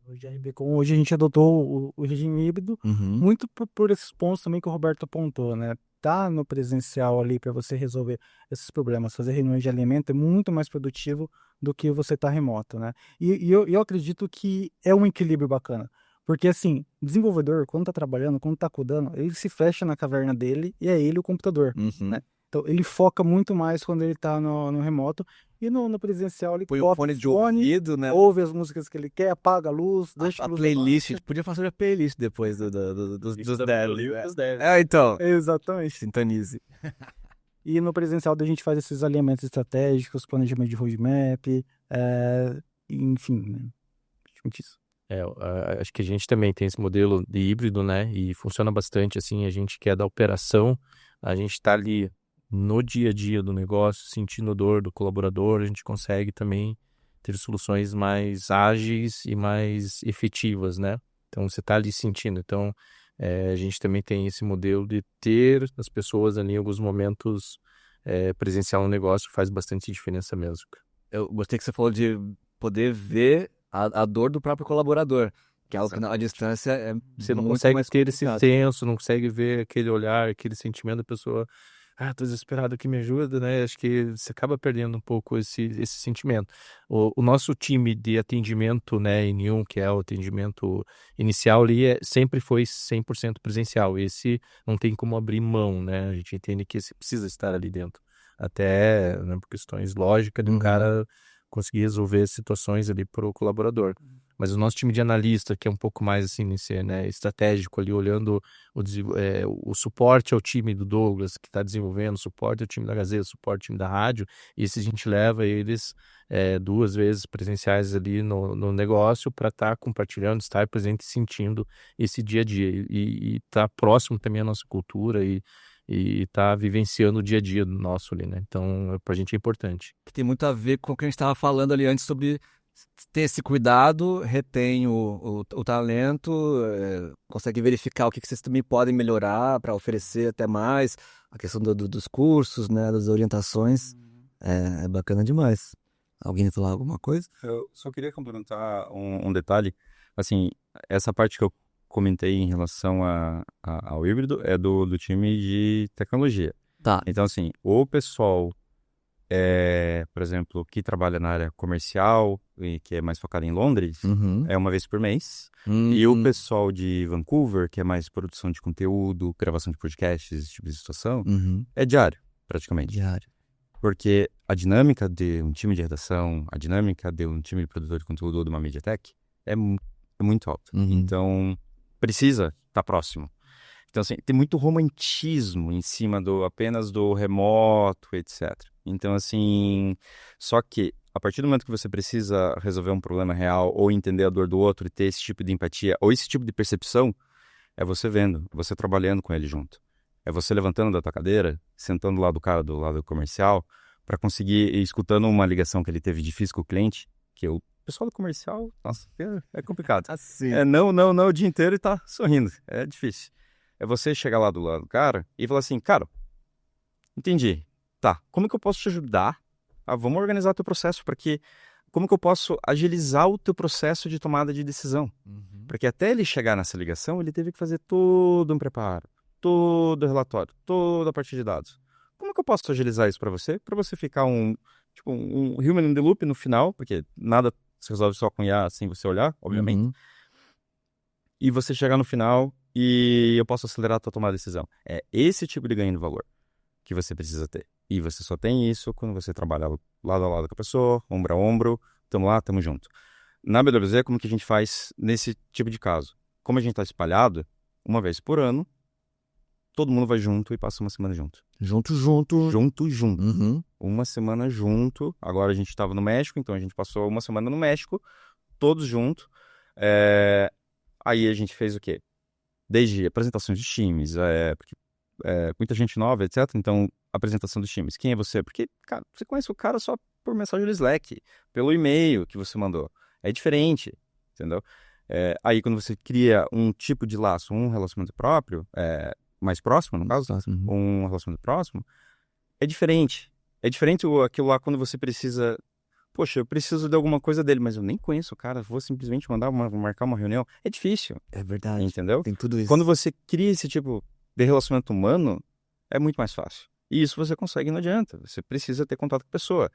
[SPEAKER 4] O GRPcon, hoje a gente adotou o regime híbrido, muito por esses pontos também que o Roberto apontou, né? Tá no presencial ali para você resolver esses problemas, fazer reuniões de alinhamento é muito mais produtivo do que você tá remoto, né? E eu acredito que é um equilíbrio bacana, porque assim, desenvolvedor, quando tá trabalhando, quando tá codando, ele se fecha na caverna dele e é ele o computador, né? Então ele foca muito mais quando ele tá no remoto, e no presencial ele
[SPEAKER 1] Põe o
[SPEAKER 4] bota
[SPEAKER 1] fone de ouvido, né?
[SPEAKER 4] ouve as músicas que ele quer, apaga a luz, deixa
[SPEAKER 1] A
[SPEAKER 4] a luz
[SPEAKER 1] playlist,
[SPEAKER 4] baixa.
[SPEAKER 1] podia fazer a playlist depois dos
[SPEAKER 2] da
[SPEAKER 1] devs.
[SPEAKER 2] dos devs.
[SPEAKER 1] Então,
[SPEAKER 4] Exatamente.
[SPEAKER 1] sintonize.
[SPEAKER 4] E no presencial a gente faz esses alinhamentos estratégicos, planejamento de roadmap, enfim, né? Basicamente isso.
[SPEAKER 2] Acho que a gente também tem esse modelo de híbrido, né? E funciona bastante, assim, a gente que é da operação, a gente está ali no dia a dia do negócio, sentindo a dor do colaborador, a gente consegue também ter soluções mais ágeis e mais efetivas, né? Então, você está ali sentindo. Então, a gente também tem esse modelo de ter as pessoas ali em alguns momentos presencial no negócio, faz bastante diferença mesmo.
[SPEAKER 1] Eu gostei que você falou de poder ver a dor do próprio colaborador, que é algo que à distância é
[SPEAKER 2] Você não
[SPEAKER 1] muito
[SPEAKER 2] consegue
[SPEAKER 1] mais
[SPEAKER 2] ter esse
[SPEAKER 1] complicado.
[SPEAKER 2] senso, não consegue ver aquele olhar, aquele sentimento da pessoa, tô desesperado que me ajuda, né? Acho que você acaba perdendo um pouco esse sentimento. O nosso time de atendimento, né, N1, que é o atendimento inicial ali, sempre foi 100% presencial. Esse não tem como abrir mão, né? A gente entende que esse precisa estar ali dentro. Até, né, por questões lógicas de um cara conseguir resolver situações ali para o colaborador. Mas o nosso time de analista, que é um pouco mais assim, né, estratégico ali, olhando o suporte ao time do Douglas, que está desenvolvendo, suporte ao time da Gazeta, suporte ao time da rádio, e esse a gente leva eles 2 vezes presenciais ali no negócio para estar compartilhando, estar presente e sentindo esse dia a dia. E estar próximo também à nossa cultura e estar vivenciando o dia a dia nosso ali, né? Então, pra gente é importante.
[SPEAKER 1] Que tem muito a ver com o que a gente estava falando ali antes sobre ter esse cuidado, retém o talento, consegue verificar o que vocês também podem melhorar para oferecer até mais, a questão dos cursos, né, das orientações, é bacana demais. Alguém falar alguma coisa?
[SPEAKER 3] Eu só queria complementar um detalhe. Assim, essa parte que eu comentei em relação ao híbrido é do time de tecnologia.
[SPEAKER 1] Tá.
[SPEAKER 3] Então, assim, o pessoal, por exemplo, que trabalha na área comercial e que é mais focado em Londres, é uma vez por mês. E o pessoal de Vancouver, que é mais produção de conteúdo, gravação de podcasts, esse tipo de situação, é diário, praticamente.
[SPEAKER 1] Diário.
[SPEAKER 3] Porque a dinâmica de um time de redação, a dinâmica de um time de produtor de conteúdo ou de uma MediaTek é muito alta. Então, precisa estar próximo. Então, assim, tem muito romantismo em cima apenas do remoto, etc. Então, assim, só que a partir do momento que você precisa resolver um problema real ou entender a dor do outro e ter esse tipo de empatia ou esse tipo de percepção, é você vendo, é você trabalhando com ele junto. É você levantando da tua cadeira, sentando lá do cara do lado comercial, para conseguir ir escutando uma ligação que ele teve difícil com o cliente, que o pessoal do comercial, nossa, é complicado.
[SPEAKER 1] Assim.
[SPEAKER 3] Não o dia inteiro e tá sorrindo. É difícil. É você chegar lá do lado do cara e falar assim, cara, entendi. Tá, como que eu posso te ajudar? Vamos organizar teu processo como que eu posso agilizar o teu processo de tomada de decisão? Porque até ele chegar nessa ligação, ele teve que fazer todo um preparo, todo o relatório, toda a parte de dados. Como que eu posso agilizar isso para você? Para você ficar um human in the loop no final, porque nada se resolve só com IA sem você olhar, obviamente. E você chegar no final e eu posso acelerar a tua tomada de decisão. É esse tipo de ganho de valor que você precisa ter. E você só tem isso quando você trabalha lado a lado com a pessoa, ombro a ombro, tamo lá, tamo junto. Na BWZ, como que a gente faz nesse tipo de caso? Como a gente tá espalhado, uma vez por ano, todo mundo vai junto e passa uma semana junto.
[SPEAKER 1] Junto.
[SPEAKER 3] Junto. Uma semana junto. Agora a gente estava no México, então a gente passou uma semana no México, todos juntos. Aí a gente fez o quê? Desde apresentações de times, porque muita gente nova, etc. Então, apresentação dos times. Quem é você? Porque, cara, você conhece o cara só por mensagem no Slack, pelo e-mail que você mandou. É diferente, entendeu? Aí, quando você cria um tipo de laço, um relacionamento próprio, mais próximo, no caso, um relacionamento próximo, é diferente. É diferente aquilo lá quando você precisa... Poxa, eu preciso de alguma coisa dele, mas eu nem conheço o cara, vou simplesmente marcar uma reunião. É difícil.
[SPEAKER 1] É verdade.
[SPEAKER 3] Entendeu?
[SPEAKER 1] Tem tudo isso.
[SPEAKER 3] Quando você cria esse tipo de relacionamento humano, é muito mais fácil. E isso você consegue, não adianta. Você precisa ter contato com a pessoa.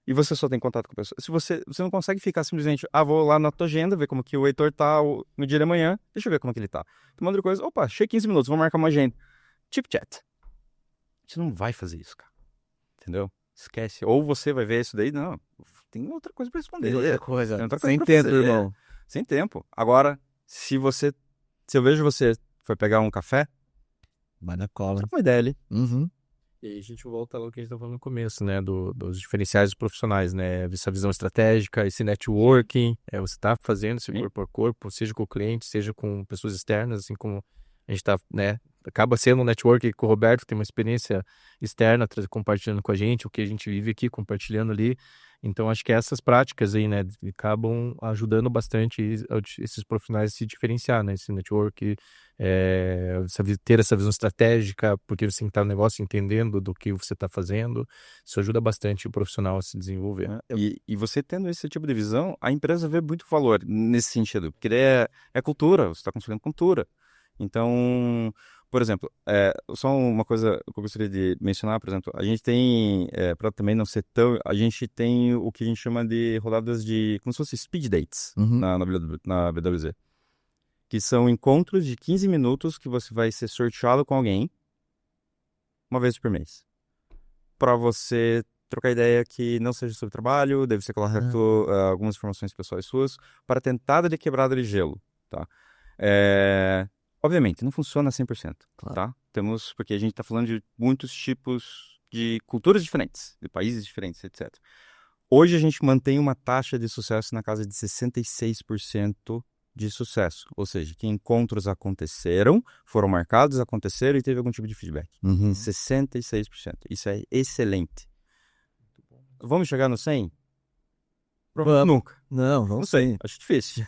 [SPEAKER 3] E você só tem contato com a pessoa. Se você não consegue ficar simplesmente, vou lá na tua agenda, ver como que o Heitor tá no dia de amanhã, deixa eu ver como que ele tá. Tem uma outra coisa, achei 15 minutos, vou marcar uma agenda. Chip chat. Você não vai fazer isso, cara. Entendeu? Esquece. Ou você vai ver isso daí, não. Tem outra coisa pra responder.
[SPEAKER 1] Tem outra coisa.
[SPEAKER 3] Tem outra coisa
[SPEAKER 1] Sem
[SPEAKER 3] pra
[SPEAKER 1] tempo,
[SPEAKER 3] fazer.
[SPEAKER 1] irmão.
[SPEAKER 3] Sem tempo. Agora, se eu vejo você foi pegar um café,
[SPEAKER 1] Vai na cola.
[SPEAKER 3] troca uma ideia ali.
[SPEAKER 1] Uhum.
[SPEAKER 2] E aí a gente volta ao que a gente estava falando no começo, né? dos diferenciais dos profissionais, né? Essa visão estratégica, esse networking, você tá fazendo esse corpo a corpo, seja com o cliente, seja com pessoas externas, assim como a gente tá, né? Acaba sendo um networking com o Roberto, que tem uma experiência externa, compartilhando com a gente, o que a gente vive aqui, compartilhando ali. Então, acho que essas práticas aí, né, acabam ajudando bastante esses profissionais a se diferenciar, né? Esse network, ter essa visão estratégica, porque você tem que estar no negócio entendendo do que você está fazendo. Isso ajuda bastante o profissional a se desenvolver.
[SPEAKER 3] E você tendo esse tipo de visão, a empresa vê muito valor nesse sentido, porque é cultura, você está construindo cultura. Então, por exemplo, só uma coisa que eu gostaria de mencionar, por exemplo, a gente tem, para também não ser tão, a gente tem o que a gente chama de rodadas de, como se fosse speed dates na BWZ, que são encontros de 15 minutos que você vai ser sorteado com alguém uma vez por mês, para você trocar ideia que não seja sobre trabalho, deve ser correto algumas informações pessoais suas, para tentar dar quebrada de gelo, tá? Obviamente, não funciona 100%,
[SPEAKER 1] Claro.
[SPEAKER 3] tá? Porque a gente está falando de muitos tipos de culturas diferentes, de países diferentes, etc. Hoje a gente mantém uma taxa de sucesso na casa de 66% de sucesso. Ou seja, que encontros aconteceram, foram marcados, aconteceram e teve algum tipo de feedback. 66%. Isso é excelente. Vamos chegar no 100%?
[SPEAKER 1] Vamos.
[SPEAKER 3] Nunca.
[SPEAKER 1] Não
[SPEAKER 3] sei. Acho difícil.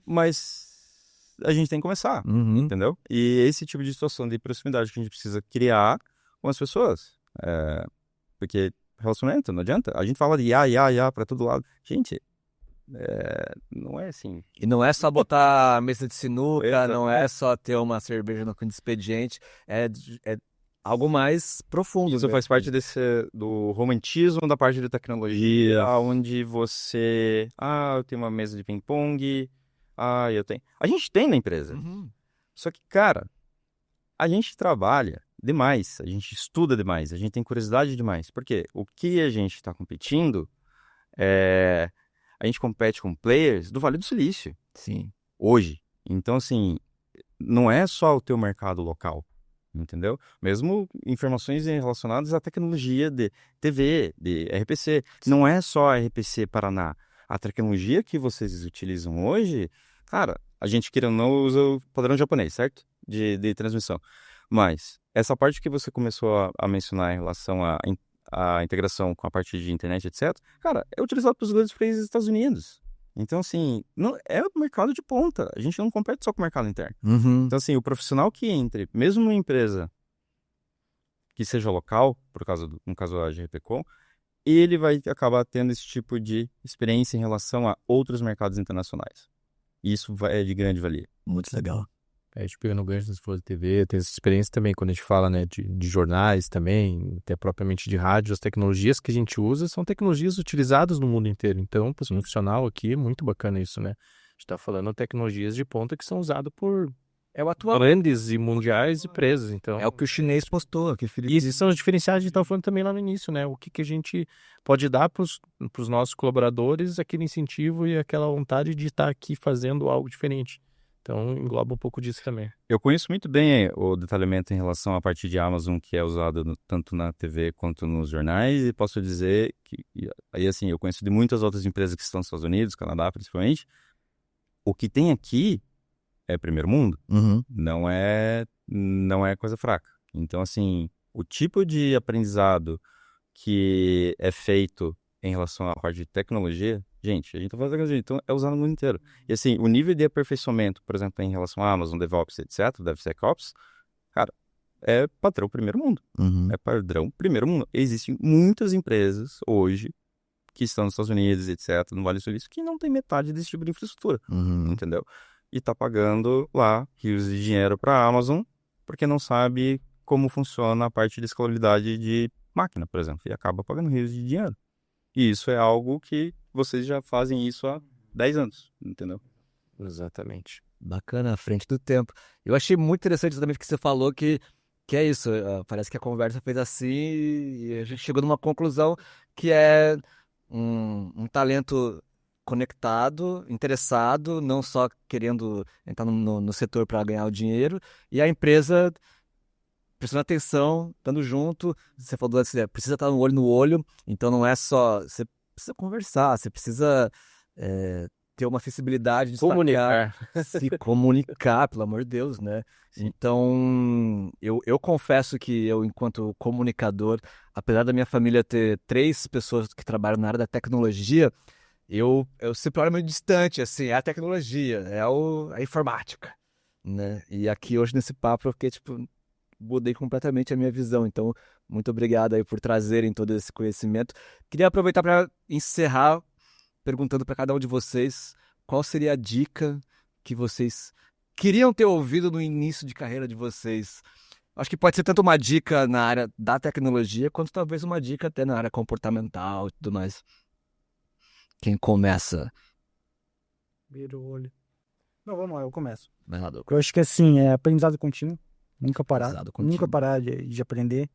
[SPEAKER 3] Mas a gente tem que começar, entendeu? E esse tipo de situação de proximidade que a gente precisa criar com as pessoas. Porque relacionamento, não adianta. A gente fala de ia pra todo lado. Gente, não é assim.
[SPEAKER 1] E não é só botar a mesa de sinuca,
[SPEAKER 3] Exato.
[SPEAKER 1] não é só ter uma cerveja no fim do expediente, é algo mais profundo.
[SPEAKER 3] Isso faz parte do romantismo da parte de tecnologia, onde você... eu tenho uma mesa de ping-pong... eu tenho. A gente tem na empresa. Só que, cara, a gente trabalha demais, a gente estuda demais, a gente tem curiosidade demais. Porque o que a gente está competindo a gente compete com players do Vale do Silício.
[SPEAKER 1] Sim.
[SPEAKER 3] Hoje. Então, assim, não é só o teu mercado local, entendeu? Mesmo informações relacionadas à tecnologia de TV, de RPC. Não é só a RPC Paraná. A tecnologia que vocês utilizam hoje, cara, a gente queira ou não usa o padrão japonês, certo? De transmissão. Mas essa parte que você começou a mencionar em relação à integração com a parte de internet, etc., cara, é utilizado pelos grandes países dos Estados Unidos. Então, assim, não, é o mercado de ponta. A gente não compete só com o mercado interno. Então, assim, o profissional que entre, mesmo numa empresa que seja local, no caso a GRPcom, ele vai acabar tendo esse tipo de experiência em relação a outros mercados internacionais. E isso é de grande valia.
[SPEAKER 1] Muito legal.
[SPEAKER 2] A gente pega no gancho das folhas de TV, tem essa experiência também quando a gente fala, né, de jornais também, até propriamente de rádio. As tecnologias que a gente usa são tecnologias utilizadas no mundo inteiro. Então, para o profissional aqui, é muito bacana isso, né? A gente está falando de tecnologias de ponta que são usadas por
[SPEAKER 1] o atual.
[SPEAKER 2] Grandes e mundiais empresas. Então,
[SPEAKER 1] É o que o chinês postou aqui, Felipe.
[SPEAKER 2] E esses são os diferenciais que a gente estava falando também lá no início, né? O que a gente pode dar para os nossos colaboradores, aquele incentivo e aquela vontade de estar aqui fazendo algo diferente. Então, engloba um pouco disso também.
[SPEAKER 3] Eu conheço muito bem o detalhamento em relação à parte de Amazon que é usado tanto na TV quanto nos jornais, e posso dizer que, aí assim, eu conheço de muitas outras empresas que estão nos Estados Unidos, Canadá principalmente. O que tem aqui é primeiro mundo, não é coisa fraca. Então, assim, o tipo de aprendizado que é feito em relação à parte de tecnologia, a gente tá fazendo tecnologia, então é usado no mundo inteiro. E assim, o nível de aperfeiçoamento, por exemplo, em relação a Amazon, DevOps, etc., DevSecOps, cara, é padrão primeiro mundo. É padrão primeiro mundo. Existem muitas empresas hoje que estão nos Estados Unidos, etc., no Vale do Silício, que não tem metade desse tipo de infraestrutura, entendeu? E tá pagando lá rios de dinheiro para a Amazon porque não sabe como funciona a parte de escalabilidade de máquina, por exemplo, e acaba pagando rios de dinheiro. E isso é algo que vocês já fazem isso há 10 anos, entendeu?
[SPEAKER 2] Exatamente.
[SPEAKER 1] Bacana, à frente do tempo. Eu achei muito interessante também o que você falou, que é isso, parece que a conversa fez assim e a gente chegou numa conclusão que é um talento conectado, interessado, não só querendo entrar no setor para ganhar o dinheiro, e a empresa prestando atenção, estando junto. Você falou assim, precisa estar no olho, então não é só... Você precisa conversar, você precisa ter uma acessibilidade de
[SPEAKER 2] Comunicar.
[SPEAKER 1] se comunicar, pelo amor de Deus, né?
[SPEAKER 3] Sim.
[SPEAKER 1] Então, eu confesso que eu, enquanto comunicador, apesar da minha família ter 3 pessoas que trabalham na área da tecnologia, eu sempre olho meio distante, assim, é a tecnologia, a informática, né? E aqui hoje nesse papo eu fiquei, tipo, mudei completamente a minha visão. Então, muito obrigado aí por trazerem todo esse conhecimento. Queria aproveitar para encerrar perguntando para cada um de vocês qual seria a dica que vocês queriam ter ouvido no início de carreira de vocês. Acho que pode ser tanto uma dica na área da tecnologia, quanto talvez uma dica até na área comportamental e tudo mais. Quem começa?
[SPEAKER 4] Vira o olho. Não, vamos lá, eu começo.
[SPEAKER 1] Vai lá, Douglas.
[SPEAKER 4] Eu acho que assim, é aprendizado contínuo. Nunca parar.
[SPEAKER 1] Aprendizado contínuo.
[SPEAKER 4] Nunca parar de aprender.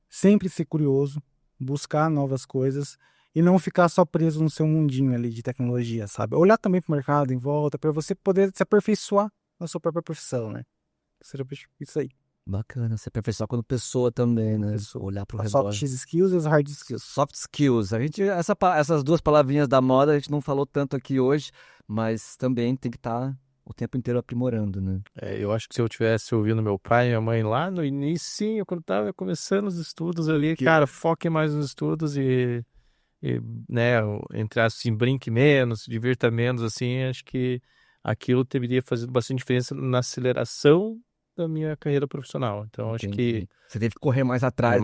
[SPEAKER 4] Sempre ser curioso. Buscar novas coisas. E não ficar só preso no seu mundinho ali de tecnologia, sabe? Olhar também pro mercado em volta, para você poder se aperfeiçoar na sua própria profissão, né? Seja isso aí.
[SPEAKER 1] Bacana, se aperfeiçoar como pessoa também, né? Olhar pro
[SPEAKER 4] As
[SPEAKER 1] redor.
[SPEAKER 4] soft skills e os hard skills.
[SPEAKER 1] Soft skills. A gente, essas 2 palavrinhas da moda a gente não falou tanto aqui hoje, mas também tem que estar o tempo inteiro aprimorando, né?
[SPEAKER 2] Eu acho que se eu tivesse ouvindo meu pai e minha mãe lá no início, quando tava começando os estudos ali, cara, foque mais nos estudos e né, entre assim, brinque menos, se divirta menos, assim, acho que aquilo teria fazido bastante diferença na aceleração da minha carreira profissional. Então, acho que
[SPEAKER 1] você teve que correr mais atrás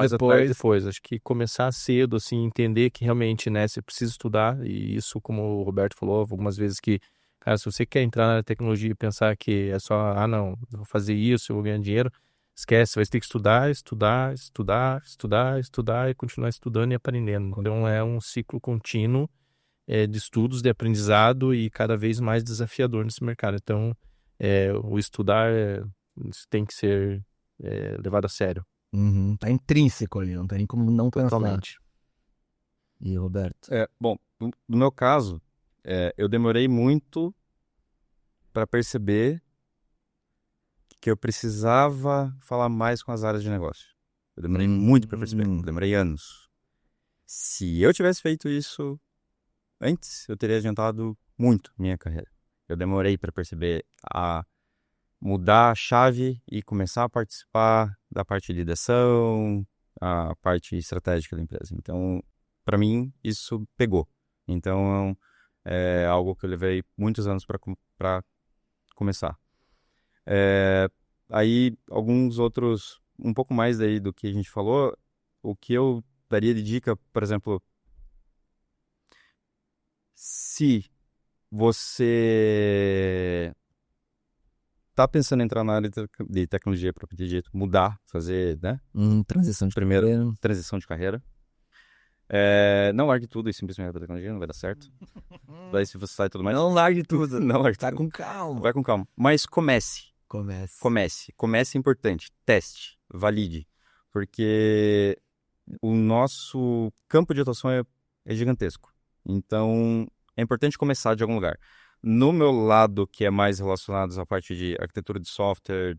[SPEAKER 1] depois.
[SPEAKER 2] Acho que começar cedo, assim, entender que realmente, né, você precisa estudar, e isso, como o Roberto falou algumas vezes, que, cara, se você quer entrar na tecnologia e pensar que é só, não, eu vou fazer isso, eu vou ganhar dinheiro, esquece, vai ter que estudar e continuar estudando e aprendendo. Então é um ciclo contínuo de estudos, de aprendizado e cada vez mais desafiador nesse mercado. Então o estudar tem que ser levado a sério.
[SPEAKER 1] Tá intrínseco ali, não tem nem como não pensar.
[SPEAKER 2] Totalmente.
[SPEAKER 1] E Roberto?
[SPEAKER 3] Bom, no meu caso, eu demorei muito para perceber que eu precisava falar mais com as áreas de negócio. Eu demorei muito para perceber, eu demorei anos. Se eu tivesse feito isso antes, eu teria adiantado muito minha carreira. Eu demorei para perceber a mudar a chave e começar a participar da parte de lideração, a parte estratégica da empresa. Então, para mim, isso pegou. Então, é algo que eu levei muitos anos para começar. Aí, alguns outros, um pouco mais daí do que a gente falou, o que eu daria de dica, por exemplo, se você tá pensando em entrar na área de tecnologia, propriamente dito, mudar, fazer, né?
[SPEAKER 1] Transição de
[SPEAKER 3] transição de carreira. Não largue tudo e simplesmente vai pra tecnologia, não vai dar certo. Daí se você sai tudo mais.
[SPEAKER 1] Não largue tudo.
[SPEAKER 3] Não largue
[SPEAKER 1] Tá
[SPEAKER 3] tudo.
[SPEAKER 1] com calma.
[SPEAKER 3] Vai com calma. Mas comece. Comece é importante. Teste. Valide. Porque o nosso campo de atuação é gigantesco. Então, é importante começar de algum lugar. No meu lado, que é mais relacionado à parte de arquitetura de software,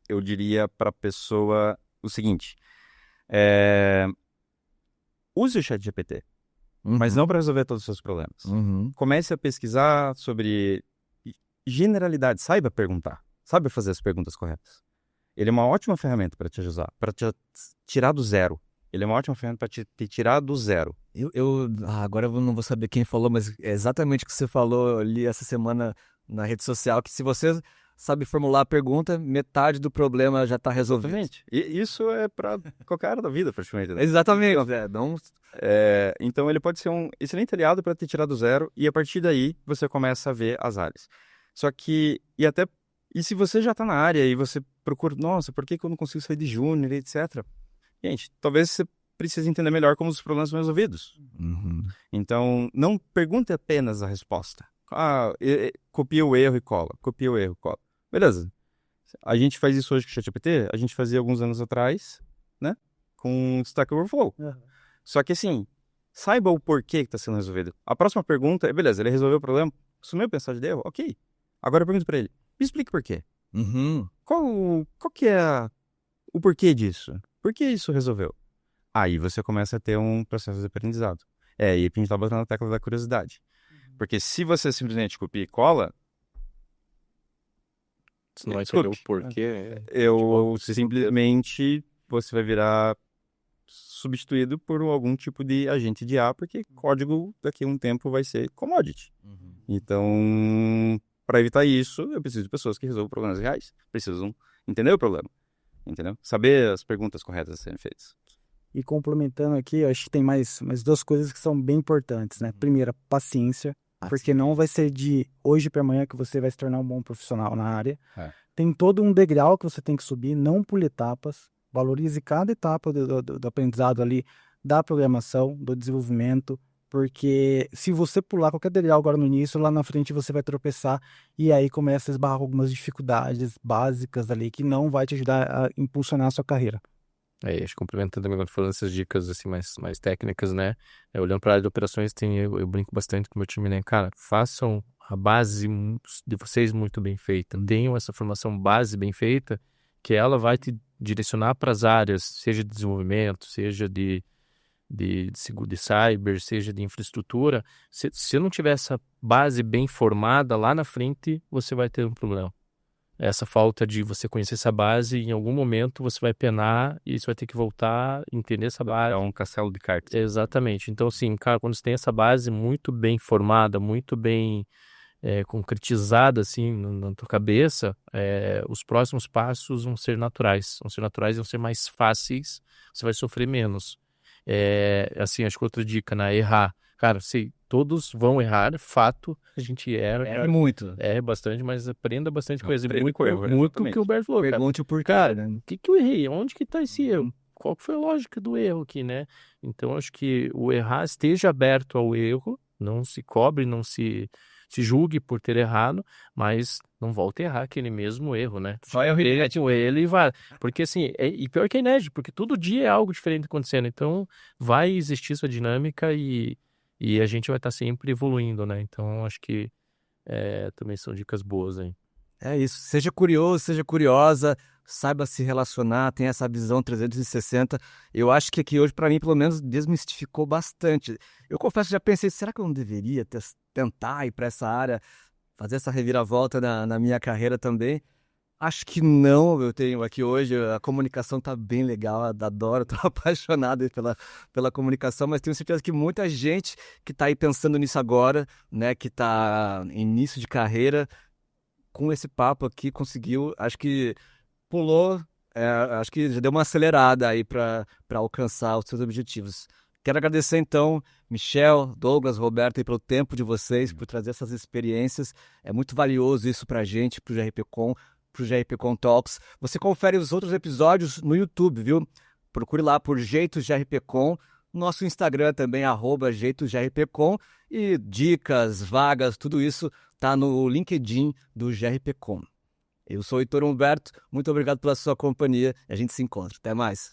[SPEAKER 3] eu diria para a pessoa o seguinte. Use o ChatGPT, mas não para resolver todos os seus problemas. Comece a pesquisar sobre generalidade. Saiba perguntar. Saiba fazer as perguntas corretas. Ele é uma ótima ferramenta para te ajudar, para te tirar do zero. Ele é uma ótima ferramenta para te tirar do zero.
[SPEAKER 1] Agora eu não vou saber quem falou, mas é exatamente o que você falou ali essa semana na rede social, que se você sabe formular a pergunta, metade do problema já está resolvido.
[SPEAKER 3] Exatamente. E isso é para qualquer área da vida, praticamente. Né?
[SPEAKER 1] Exatamente.
[SPEAKER 3] Então ele pode ser um excelente aliado para te tirar do zero e a partir daí você começa a ver as áreas. Só que, e se você já está na área e você procura, nossa, por que eu não consigo sair de júnior, etc. Gente, talvez você precise entender melhor como os problemas são resolvidos. Então, não pergunte apenas a resposta. Copia o erro e cola. Copia o erro e cola. Beleza. A gente faz isso hoje com o ChatGPT, a gente fazia alguns anos atrás, né? Com Stack Overflow. Só que assim, saiba o porquê que está sendo resolvido. A próxima pergunta é, beleza, ele resolveu o problema, assumiu a mensagem de erro, ok. Agora eu pergunto para ele, me explique por quê. Qual que é o porquê disso? Por que isso resolveu? Aí você começa a ter um processo de aprendizado. E a gente está batendo na tecla da curiosidade. Porque se você simplesmente copia e cola...
[SPEAKER 2] Se não vai saber o porquê...
[SPEAKER 3] Simplesmente você vai virar substituído por algum tipo de agente de IA, porque código daqui a um tempo vai ser commodity. Então, para evitar isso, eu preciso de pessoas que resolvam problemas reais. Precisam entender o problema. Entendeu? Saber as perguntas corretas a serem feitas.
[SPEAKER 4] E complementando aqui, eu acho que tem mais duas coisas que são bem importantes, né? Primeira, paciência, porque não vai ser de hoje para amanhã que você vai se tornar um bom profissional na área. Tem todo um degrau que você tem que subir, não pule etapas, valorize cada etapa do aprendizado ali, da programação, do desenvolvimento, porque se você pular qualquer degrau agora no início, lá na frente você vai tropeçar e aí começa a esbarrar algumas dificuldades básicas ali que não vai te ajudar a impulsionar a sua carreira.
[SPEAKER 2] Acho que complementando também quando falando essas dicas assim, mais técnicas, né? Olhando para a área de operações, eu brinco bastante com o meu time, né? Cara, façam a base de vocês muito bem feita. Tenham essa formação base bem feita, que ela vai te direcionar para as áreas, seja de desenvolvimento, seja de cyber, seja de infraestrutura. Se não tiver essa base bem formada, lá na frente você vai ter um problema. Essa falta de você conhecer essa base, em algum momento você vai penar e você vai ter que voltar, entender essa base.
[SPEAKER 3] É um castelo de cartas.
[SPEAKER 2] Exatamente. Então, assim, cara, quando você tem essa base muito bem formada, muito bem concretizada, assim, na tua cabeça, os próximos passos vão ser naturais. Vão ser mais fáceis, você vai sofrer menos. Assim, acho que outra dica, né? Errar. Cara, todos vão errar, fato, a gente erra
[SPEAKER 1] muito.
[SPEAKER 2] Bastante, mas aprenda bastante coisa.
[SPEAKER 3] Muito
[SPEAKER 2] o que o Berto falou, cara.
[SPEAKER 1] Pergunte o porquê.
[SPEAKER 2] Cara, o que eu errei? Onde que tá esse erro? Qual que foi a lógica do erro aqui, né? Então, acho que o errar, esteja aberto ao erro, não se cobre, não se julgue por ter errado, mas não volte a errar aquele mesmo erro, né? Só ele e vai. Porque assim, e pior que é inédito, porque todo dia é algo diferente acontecendo. Então, vai existir essa dinâmica e a gente vai estar sempre evoluindo, né? Então, acho que também são dicas boas aí.
[SPEAKER 1] É isso. Seja curioso, seja curiosa, saiba se relacionar, tenha essa visão 360. Eu acho que aqui hoje, para mim, pelo menos, desmistificou bastante. Eu confesso que já pensei, será que eu não deveria tentar ir para essa área, fazer essa reviravolta na minha carreira também? Acho que não. Eu tenho aqui hoje, a comunicação tá bem legal, adoro, tô apaixonado pela comunicação, mas tenho certeza que muita gente que tá aí pensando nisso agora, né, que tá em início de carreira, com esse papo aqui conseguiu, acho que pulou, acho que já deu uma acelerada aí para alcançar os seus objetivos. Quero agradecer então, Michel, Douglas, Roberto, aí, pelo tempo de vocês, por trazer essas experiências. É muito valioso isso pra gente, pro GRPcom, pro GRPcom Talks. Você confere os outros episódios no YouTube, viu? Procure lá por Jeitos GRPcom. Nosso Instagram também, @JeitosGRPcom. E dicas, vagas, tudo isso tá no LinkedIn do GRPcom. Eu sou o Heitor Humberto, muito obrigado pela sua companhia. A gente se encontra. Até mais.